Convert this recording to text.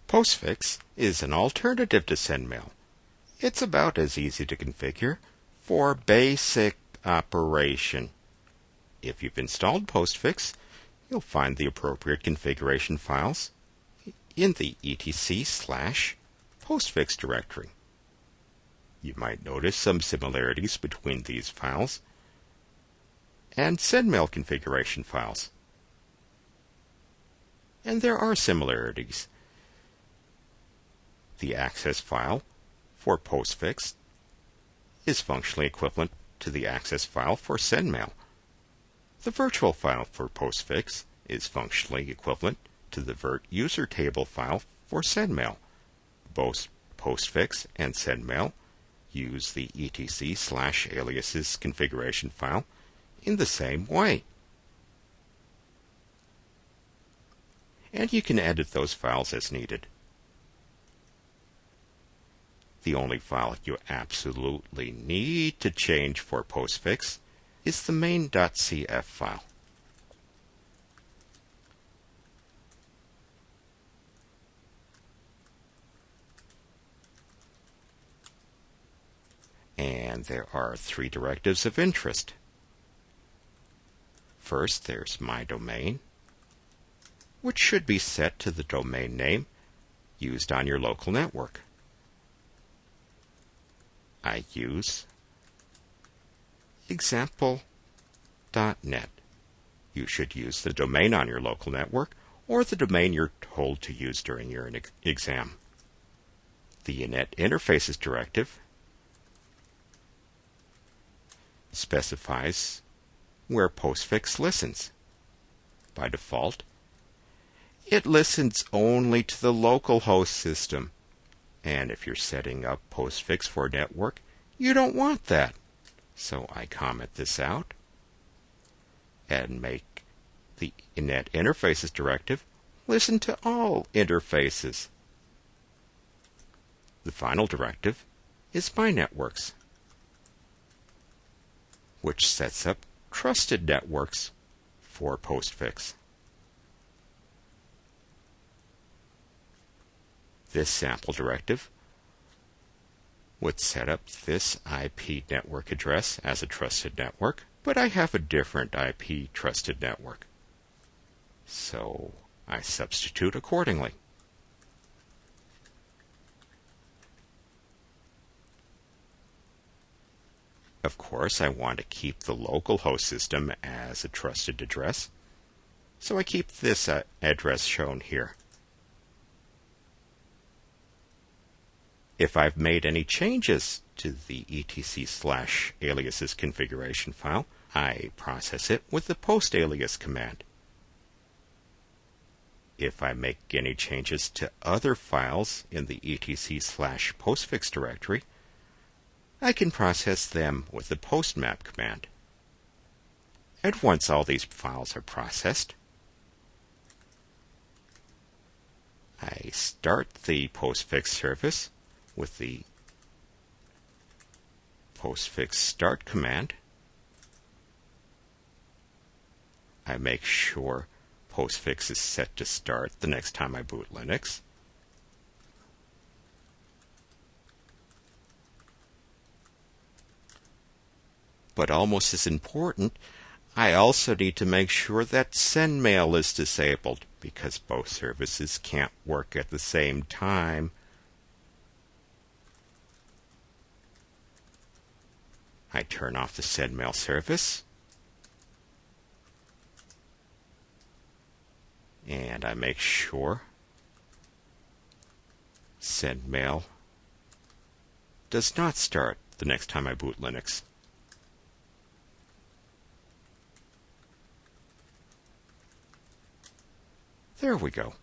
Postfix is an alternative to SendMail. It's about as easy to configure for basic operation. If you've installed Postfix, you'll find the appropriate configuration files in the etc/postfix directory. You might notice some similarities between these files and SendMail configuration files. And there are similarities. The access file for Postfix is functionally equivalent to the access file for SendMail. The virtual file for Postfix is functionally equivalent to the virt user table file for SendMail. Both Postfix and SendMail use the etc/aliases configuration file in the same way. And you can edit those files as needed. The only file you absolutely need to change for Postfix is the main.cf file. And there are 3 directives of interest. First, there's my domain, which should be set to the domain name used on your local network. I use example.net. You should use the domain on your local network or the domain you're told to use during your exam. The Net Interfaces directive specifies where Postfix listens. By default, it listens only to the local host system. And if you're setting up Postfix for a network, you don't want that. So I comment this out and make the Net Interfaces directive listen to all interfaces. The final directive is My Networks, which sets up trusted networks for Postfix. This sample directive would set up this IP network address as a trusted network, but I have a different IP trusted network, so I substitute accordingly. Of course, I want to keep the local host system as a trusted address, so I keep this address shown here. If I've made any changes to the etc/aliases configuration file, I process it with the postalias command. If I make any changes to other files in the etc/postfix directory, I can process them with the postmap command. And once all these files are processed, I start the Postfix service with the postfix start command. I make sure Postfix is set to start the next time I boot Linux. But almost as important, I also need to make sure that SendMail is disabled, because both services can't work at the same time. I turn off the SendMail service, and I make sure SendMail does not start the next time I boot Linux. There we go.